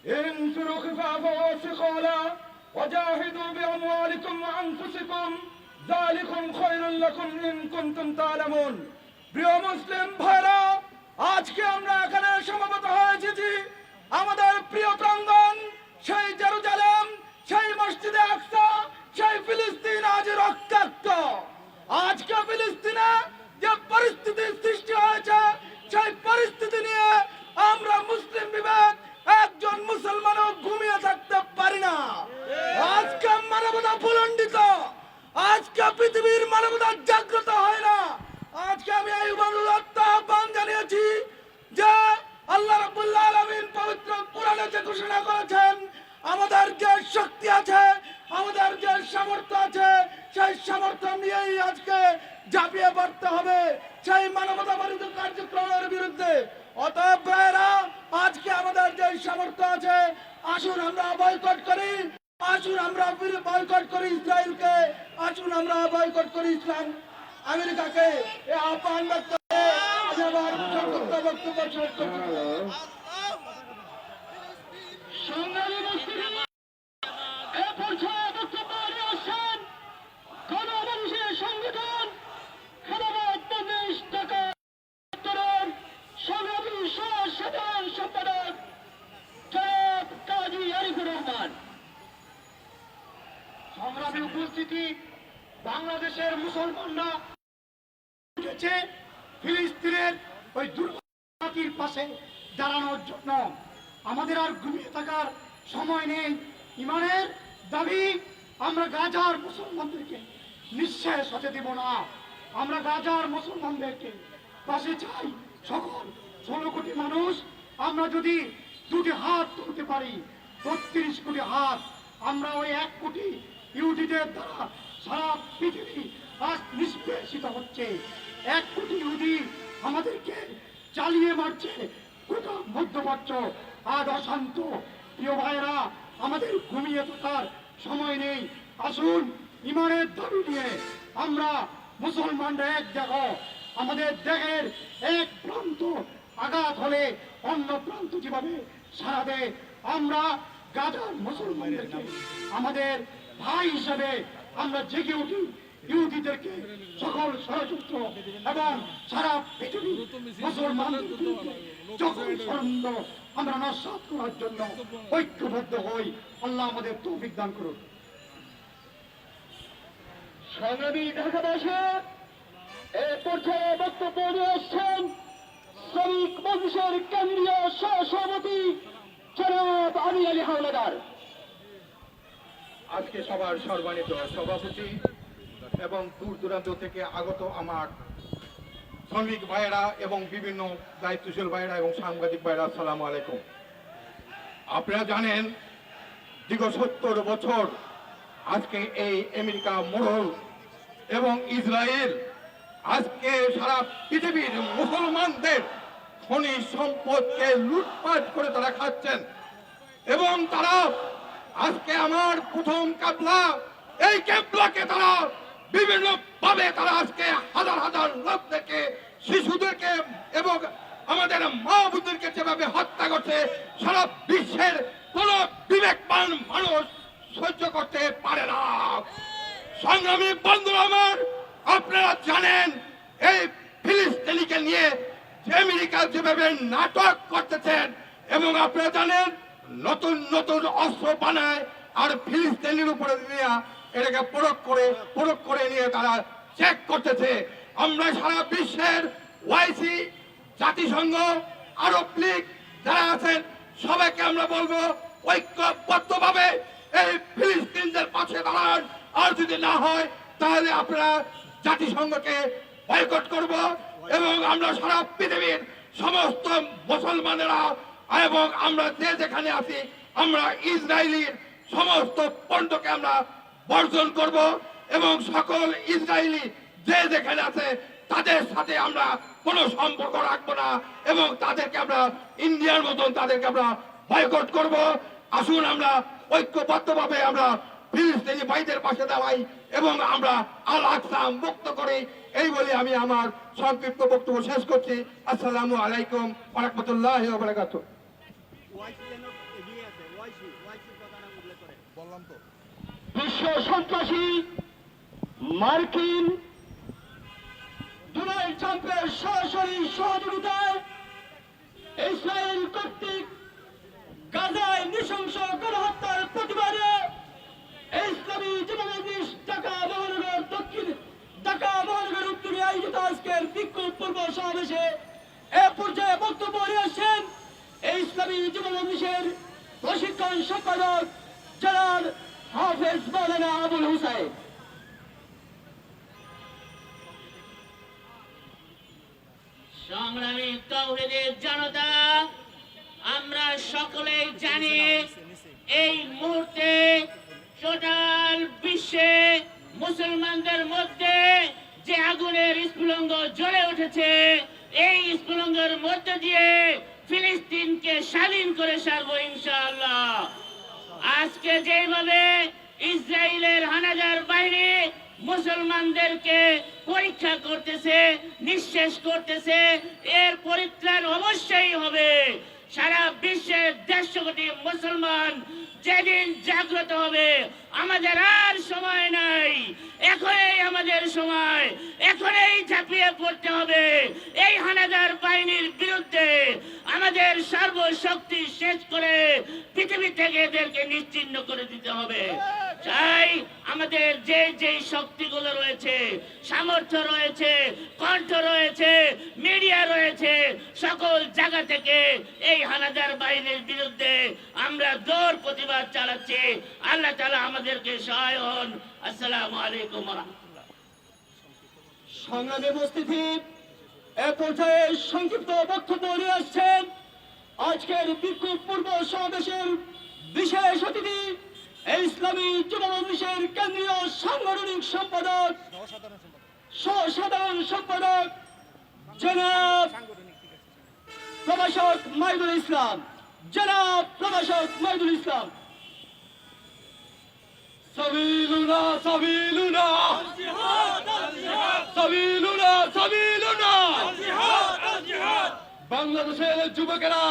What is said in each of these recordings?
انفروا خفافا وثقالا وجاهدوا بأموالكم وأنفسكم ذلكم خير لكم إن كنتم تعلمون। প্রিয় মুসলিম ভাইরা, আজকে আমরা এখানে সমবেত হয়েছি আমাদের প্রিয় প্রাঙ্গণ সেই জেরুজালেম, সেই মসজিদে আকসা, সেই ফিলিস্তিন আজ রক্তাক্ত। আজকে ফিলিস্তিনে যে পরিস্থিতি সৃষ্টি হয়েছে সেই পরিস্থিতি নিয়ে আমরা মুসলিম বিবেক একজন মুসলমানও ঘুমিয়ে থাকতে পারি না। আজকে মানবতা ভুলণ্ডিত, আজকে পৃথিবীর মানবতা জাগ্রত হয় না। আজকে আমি এই আহ্বান জানিয়েছি যে আল্লাহ রাব্বুল আলামিন পবিত্র কোরআনে যে ঘোষণা করেছেন, আমাদের যে শক্তি আছে, আমাদের যে সামর্থ্য আছে, সেই সামর্থ্য নিয়েই আজকে ঝাঁপিয়ে পড়তে হবে সেই মানবতা বিরোধী কার্যক্রমের বিরুদ্ধে। অতএব ভাইয়েরা, আজকে আমাদের যে সামর্থ্য আছে, আসুন আমরা বয়কট করি, আসুন আমরা বয়কট করি ইসরায়েলকে, আসুন আমরা বয়কট করি আমেরিকাকে। এই আহ্বান ব্যক্ত করে আমি আমার সংক্ষিপ্ত বক্তব্য শেষ করছি। সংগ্রামী মুসলিম এ পর্যায়ে বক্তব্য নিয়ে আসছেন গণমানুষের সংগঠন খেলাফত বাংলাদেশ ঢাকা উত্তরের সংগ্রামী সাধারণ সম্পাদক জনাব কাজী আরিফুর রহমান। সংগ্রামী উপস্থিতি, বাংলাদেশের মুসলমানরা উঠেছে ফিলিস্তিনের ওই দুর্গতির পাশে দাঁড়ানোর জন্য। আমাদের আর ঘুমিয়ে থাকার সময় নেই। ইমানের দাবি আমরা গাজার মুসলমানদেরকে নিঃশেষ হতে দেব না। আমরা গাজার মুসলমানদেরকে পাশে চাই। সকল 16 কোটি মানুষ আমরা যদি দুটি হাত তুলতে পারি, 32 কোটি হাত, আমরা ওই 1 কোটি ইহুদিদের দ্বারা সারা পৃথিবী আজ নিষ্পেষিত হচ্ছে। 1 কোটি ইহুদি আমাদেরকে চালিয়ে মারছে। গোটা মধ্যপ্রাচ্য আজ অশান্ত। প্রিয় ভাইরা, আমাদের ঘুমিয়ে থাকার সময় নেই। আসুন ইমানের দাবি নিয়ে আমরা মুসলমানরা এক দেখো। আমাদের দেহের এক প্রান্ত আঘাত হলে অন্য প্রান্ত যেভাবে সারা দেয়, আমরা গাজার মুসলমানদেরকে আমাদের ভাই হিসেবে আমরা জেগে উঠি। ইহুদিদেরকে সকল ষড়যন্ত্র এবং সারা পৃথিবী মুসলমানদের বিরুদ্ধে সকল ষড়যন্ত্র আমরা নস্যাৎ করার জন্য ঐক্যবদ্ধ হই। আল্লাহ আমাদের তৌফিক দান করুন। সংগ্রামী ঢাকাবাসী, এ পর্যায়ে বক্তব্য নিয়ে আসছেন শ্রমিক মজলিসের কেন্দ্রীয় সহসভাপতি জনাব আলী আলী হাওলাদার। আজকে সবার সম্মানিত সভাপতি এবং দূর দূরান্ত থেকে আগত আমার শ্রমিক ভাইয়েরা এবং বিভিন্ন দায়িত্বশীল ভাইয়েরা এবং সাংবাদিক ভাইয়েরা, আসসালামু আলাইকুম। আপনারা জানেন, দীর্ঘ 70 বছর আজকে এই আমেরিকা মোড়ল এবং ইসরায়েল আজকে সারা পৃথিবীর মুসলমানদের খনিজ সম্পদকে লুটপাট করে তারা খাচ্ছেন। এবং তারা আজকে আমার প্রথম কাবলা, এই কাবলাকে তারা বিভিন্ন ভাবে তারা আজকে হাজার হাজার লোকদেরকে, শিশুদেরকে এবং আমাদের মা বোনদেরকে যেভাবে হত্যা করছে, সারা বিশ্বের কোন বিবেকবান মানুষ সহ্য করতে পারে না। সংগ্রামী বন্ধুরা আমার, আপনারা জানেন এই ফিলিস্তিনিকে নিয়ে আমেরিকা যেভাবে নাটক করতেছেন, এবং আপনারা জানেন নতুন নতুন অস্ত্র বানায় আর ফিলিস্তিনির উপরে নিয়ে এটাকে প্রয়োগ করে নিয়ে তারা চেক করতেছে। আমরা সারা বিশ্বের ওআইসি, জাতিসংঘ, আরব লীগ যারা আছেন সবাইকে আমরা বলবো ঐক্যবদ্ধভাবে এই ফিলিস্তিনদের পাশে দাঁড়ান। আর যদি না হয় তাহলে আপনারা জাতিসংঘকে বয়কট করব এবং আমরা সারা পৃথিবীর সমস্ত মুসলমানেরা এবং আমরা যে যেখানে আছি আমরা ইসরায়েলির সমস্ত পণ্যকে আমরা বর্জন করব এবং সকল ইসরায়েলি যে যেখানে আছে তাদের সাথে আমরা কোনো সম্পর্ক রাখবো না এবং তাদেরকে আমরা ইন্ডিয়ার মতন তাদেরকে আমরা বয়কট করব। আসুন আমরা ঐক্যবদ্ধভাবে আমরা ফিলিস্তিনি ভাইদের পাশে দাঁড়াই এবং আমরা আল আকসা মুক্ত করি। এই বলে আমি আমার সংক্ষিপ্ত বক্তব্য শেষ করছি। আসসালামু আলাইকুম ওয়া রাহমাতুল্লাহি ওয়া বারাকাতুহু। বিশ্ব সন্ত্রাসী মার্কিন ডোনাল্ড ট্রাম্পের সরাসরি সহযোগিতায় ইসরায়েল কর্তৃক গাজায় নৃশংস গণহত্যার প্রতিবাদে ইসলামী যুবমজলিস ঢাকা মহানগর উত্তরে আয়োজিত আজকের বিক্ষোভ পূর্ব সমাবেশে এ পর্যায়ে বক্তব্য নিয়ে আসছেন ইসলামী যুবমজলিসের প্রশিক্ষণ সম্পাদক জনাব হাফেজ মাওলানা আবুল হুসাইন। সংগ্রামী তাওহীদের জনতা, আমরা সকলেই জানি এই মুহূর্তে টোটাল বিশ্বে মুসলমানদের মধ্যে যে আগুনের স্ফুলিঙ্গ জ্বলে উঠেছে, এই স্ফুলিঙ্গের মধ্যে দিয়ে ফিলিস্তিনকে স্বাধীন করে ছাড়বো ইনশাআল্লাহ। আজকে যেভাবে ইসরায়েলের হানাদার বাহিনী মুসলমানদেরকে পরীক্ষা করতেছে, নিঃশেষ করতেছে, এর পরিত্রাণ অবশ্যই হবে। সারা বিশ্বের 150 কোটি মুসলমান যেদিন জাগ্রত হবে, আমাদের আর সময় নাই, এখনই আমাদের সময়, এখনই ঝাঁপিয়ে পড়তে হবে এই হানাদার বাহিনীর বিরুদ্ধে। আমাদের সর্বশক্তি শেষ করে পৃথিবী থেকে এদেরকে নিশ্চিহ্ন করে দিতে হবে। চাই আমাদের যে শক্তিগুলো রয়েছে, সামর্থ্য রয়েছে, কণ্ঠ রয়েছে, মিডিয়া রয়েছে, সকল জায়গা থেকে এই হানাদার বাহিনীর বিরুদ্ধে আমরা জোর প্রতিবাদ চালাচ্ছি। আল্লাহ তাআলা আমাদেরকে সহায় হন। আসসালামু আলাইকুম ওয়া রাহমাতুল্লাহ। সংগ্রামী উপস্থিতি, এ পর্যায়ে সংক্ষিপ্ত বক্তব্য নিয়ে আসছেন আজকের বিক্ষোভ পূর্ব সমাবেশের বিশেষ অতিথি ইসলামী যুব মজলিসের কেন্দ্রীয় সাংগঠনিক সম্পাদক সাধারণ সম্পাদক জনাব প্রভাষক মাইদুল ইসলাম। জনাব প্রভাষক মাইদুল ইসলাম। সাবিলুনা সাবিলুনা সাবিলুনা সাবিলুনা বাংলাদেশের যুবকেরা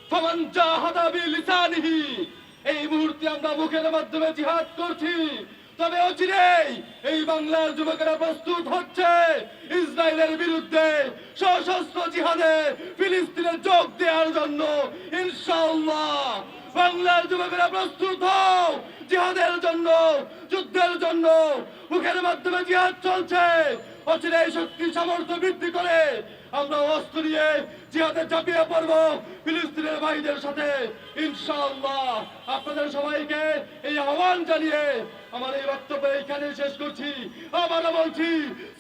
ফামান জাহাদা বিলিসানিহি, এই মুহূর্তে আমরা মুখের মাধ্যমে জিহাদ করছি, তবে অচিরেই এই বাংলার যুবকেরা প্রস্তুত হচ্ছে ইসরায়েলের বিরুদ্ধে সশস্ত্র জিহাদে ফিলিস্তিনে যোগ দেওয়ার জন্য। ইনশাআল্লাহ বাংলার যুবকেরা প্রস্তুত হও জিহাদের জন্য, যুদ্ধের জন্য। মুখের মাধ্যমে জিহাদ চলছে, অচিরেই শক্তি সামর্থ্য বৃদ্ধি করে আমরা অস্ত্র নিয়ে জিহাদে ঝাঁপিয়ে পড়বো ফিলিস্তিনের ভাইদের সাথে ইনশাআল্লাহ। আপনাদের সবাইকে এই আহ্বান জানিয়ে আমার এই বক্তব্য এখানে শেষ করছি। আবারও বলছি,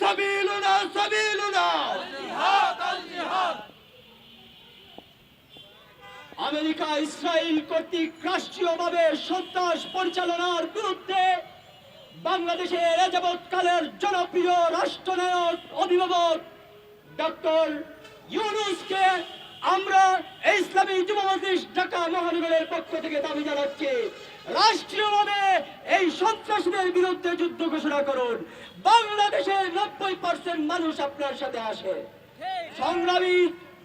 সাবিলুনা সাবিলুনা। আমেরিকা ইসরায়েল কর্তৃক রাষ্ট্রীয়ভাবে সন্ত্রাস পরিচালনার বিরুদ্ধে বাংলাদেশের যাবৎকালের জনপ্রিয় রাষ্ট্রনায়ক অভিভাবক ডক্টর ইউনূসকে আমরা ইসলামী যুব মজলিস ঢাকা মহানগরের পক্ষ থেকে দাবি জানাচ্ছি, রাষ্ট্রীয়ভাবে এই সন্ত্রাসীদের বিরুদ্ধে যুদ্ধ ঘোষণা করুন। বাংলাদেশের 90% মানুষ আপনার সাথে আসে। সংগ্রামী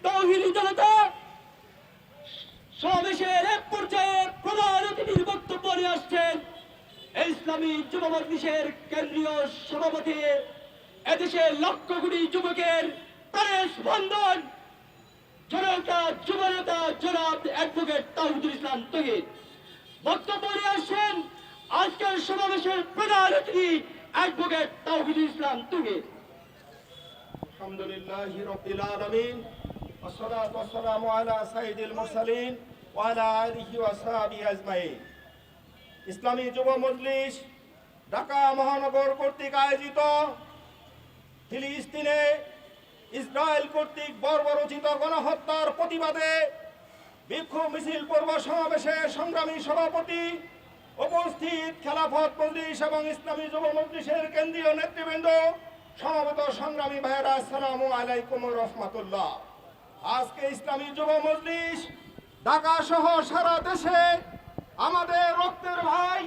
তাওহীদি জনতা, সমাবেশের এক পর্যায়ে প্রধান অতিথির বক্তব্য নিয়ে আসছেন ইসলামী যুব মজলিসের কেন্দ্রীয় সভাপতি, এদেশের লক্ষ কোটি যুবকের প্রাণের স্পন্দন, জনতা যুবনেতা জনাব অ্যাডভোকেট তাওহিদুল ইসলাম তৌহিদ। বক্তব্য নিয়ে আসছেন আজকের সমাবেশের প্রধান অতিথি অ্যাডভোকেট তাওহিদুল ইসলাম তৌহিদ। আলহামদুলিল্লাহি রাব্বিল আলামিন, ওয়াসসালাতু ওয়াসসালামু আলা সাইয়্যিদিল মুরসালিন ওয়া আলা আলিহি ওয়া সাহবিহি আজমাইন। ইসলামী যুব মজলিস ঢাকা মহানগর কর্তৃক আয়োজিত ফিলিস্তিনে ইসরায়েল কর্তৃক বর্বরোচিত গণহত্যার প্রতিবাদে বিক্ষোভ মিছিল পূর্ব সমাবেশে সংগ্রামী সভাপতি, উপস্থিত খেলাফত মজলিস এবং ইসলামী যুব মজলিসের কেন্দ্রীয় নেতৃবৃন্দ, সমবেত সংগ্রামী ভাইয়েরা, আসসালামু আলাইকুম ওয়া রাহমাতুল্লাহ। আজকে ইসলামী যুব মজলিস ঢাকা সহ সারা দেশে আমাদের রক্তের ভাই,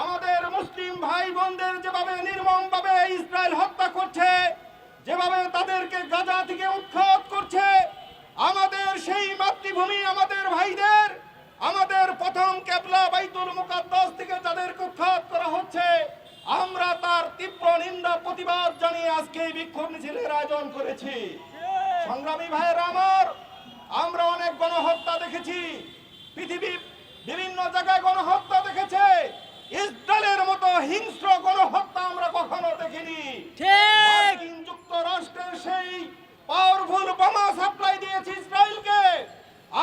আমাদের মুসলিম ভাই বোনদের যেভাবে নির্মমভাবে ইসরায়েল হত্যা করছে, যেভাবে তাদেরকে গাজা থেকে উৎখাত করছে, আমাদের সেই মাতৃভূমি, আমাদের ভাইদের বাইতুল মুকাদ্দাস থেকে যাদেরকে উৎখাত করা হচ্ছে, আমরা তার তীব্র নিন্দা প্রতিবাদ জানিয়ে আজকে এই বিক্ষোভ মিছিলের আয়োজন করেছি। সংগ্রামী ভাইয়েরা আমার, আমরা অনেক গণহত্যা দেখেছি, পৃথিবীর বিভিন্ন জায়গায় গণহত্যা দেখেছে, ইসরায়েলের মতো হিংস্র গণহত্যা আমরা কখনো দেখিনি। মার্কিন যুক্তরাষ্ট্রের সেই পাওয়ারফুল বোমা সাপ্লাই দিয়েছে ইসরায়েলকে,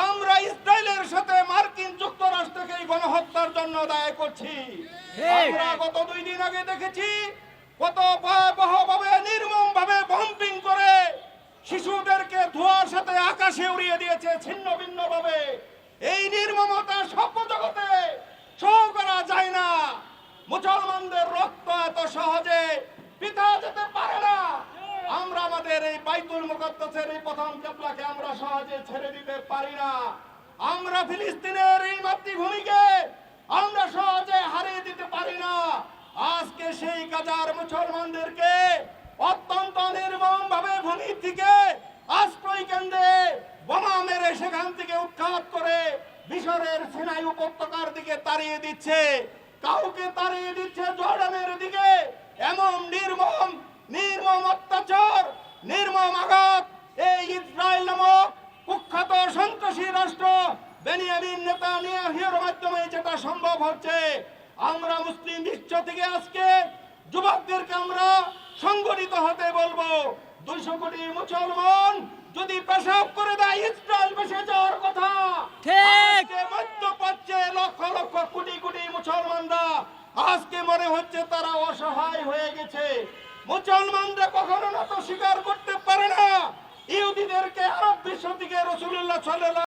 আমরা ইসরায়েলের সাথে মার্কিন যুক্তরাষ্ট্রকে এই গণহত্যার জন্য দায়ী করছি। আমরা গত 2 দিন আগে দেখেছি কত ভয়াবহভাবে নির্মমভাবে বম্পিং করে শিশুদেরকে ধোঁয়ার সাথে আকাশে উড়িয়ে দিয়েছে ছিন্ন ভিন্ন ভাবে। এই নির্মমতা সভ্য জগতে সহ্য করা যায় না। মুসলমানদের রক্ত এত সহজে পিতা যেতে পারে না। আমরা আমাদের এই বাইতুল মুকাদ্দাসের এই প্রথম কিবলাকে আমরা সহজে ছেড়ে দিতে পারি না। আমরা ফিলিস্তিনের এই মাতৃভূমিকে আমরা সহজে হারিয়ে দিতে পারি না। আজকে সেই গাজার মুসলমানদেরকে অত্যন্ত নির্মম ভাবে ভূমি থেকে আশ্রয় কেন্দ্রে বোমা মেরে সেখান থেকে উৎখাত করে মিশরের সিনাই উপত্যকার দিকে তাড়িয়ে দিচ্ছে, কাউকে তাড়িয়ে দিচ্ছে জর্ডানের দিকে। এমন নির্মম অত্যাচার, নির্মম আঘাত এই ইসরায়েল নামক কুখ্যাত সন্ত্রাসী রাষ্ট্র বেনিয়ামিন নেতানিয়াহুর মাধ্যমে যেটা সম্ভব হচ্ছে। আমরা মুসলিম বিশ্ব থেকে আজকে যুবকদেরকে আমরা সংগঠিত হতে বলবো। 200 কোটি মুসলমান যদি পেশাব করে দেয়, ইসরায়েল বেঁচে যাওয়ার কথা। আজকে মধ্যপ্রাচ্যে লক্ষ লক্ষ কোটি কোটি মুসলমানরা আজকে মনে হচ্ছে তারা অসহায় হয়ে গেছে। মুসলমানরা কখনো না তো স্বীকার করতে পারে না ইহুদিদেরকে আরব বিশ্ব থেকে রাসূলুল্লাহ সাল্লাল্লাহু